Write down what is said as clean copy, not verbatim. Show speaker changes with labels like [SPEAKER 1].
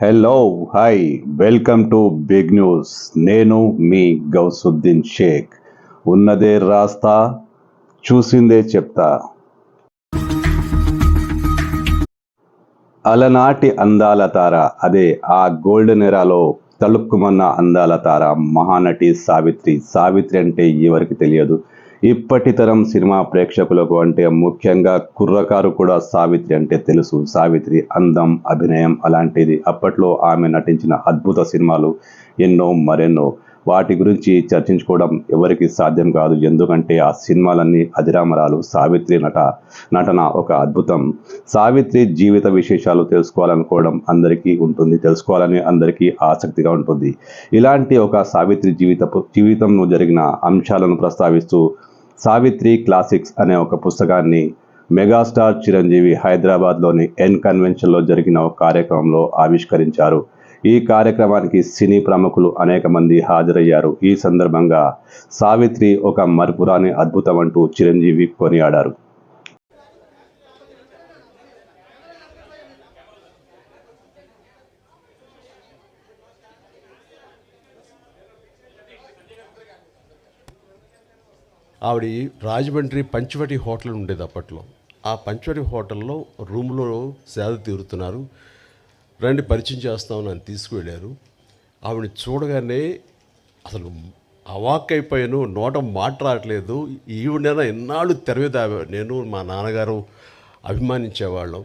[SPEAKER 1] Hello hi welcome to big news. నేను మీ గౌసుద్దీన్ షేక్. ఉన్నదే రాస్తా, చూసిందే చెప్తా. అలనాటి అందాల తార, అదే ఆ గోల్డెన్ ఎరాలో తలుక్కుమన్న అందాల తార మహానటి సావిత్రి. సావిత్రి అంటే ఎవరికి తెలియదు? ఇప్పటి తరం సినిమా ప్రేక్షకులకు, అంటే ముఖ్యంగా కుర్రకారు కూడా సావిత్రి అంటే తెలుసు. సావిత్రి అందం, అభినయం అలాంటిది. అప్పట్లో ఆమె నటించిన అద్భుత సినిమాలు ఎన్నో మరెన్నో. వాటి గురించి చర్చించుకోవడం ఎవరికి సాధ్యం కాదు, ఎందుకంటే ఆ సినిమాలన్నీ అజరామరాలు. సావిత్రి నటన ఒక అద్భుతం. సావిత్రి జీవిత విశేషాలు తెలుసుకోవాలనుకోవడం అందరికీ ఉంటుంది, తెలుసుకోవాలని అందరికీ ఆసక్తిగా ఉంటుంది. ఇలాంటి ఒక సావిత్రి జీవితంలో జరిగిన అంశాలను ప్రస్తావిస్తూ సావిత్రి క్లాసిక్స్ అనే ఒక పుస్తకాన్ని మెగాస్టార్ చిరంజీవి హైదరాబాద్లోని ఎన్ కన్వెన్షన్లో జరిగిన ఒక కార్యక్రమంలో ఆవిష్కరించారు. ఈ కార్యక్రమానికి సినీ ప్రముఖులు అనేక మంది హాజరయ్యారు. ఈ సందర్భంగా సావిత్రి ఒక మరుపురాని అద్భుతం అంటూ చిరంజీవి కొనియాడారు.
[SPEAKER 2] ఆవిడ రాజమండ్రి పంచవటి హోటల్ ఉండేది అప్పట్లో. ఆ పంచవటి హోటల్లో రూమ్లో సేద తీరుతున్నారు. రండి పరిచయం చేస్తామని నన్ను తీసుకువెళ్ళారు. ఆవిడని చూడగానే అసలు అవాక్కైపోయాను, నోట మాట రావట్లేదు. ఈవిడైనా ఎన్నాళ్ళు తెర మీద నేను మా నాన్నగారు అభిమానించేవాళ్ళం.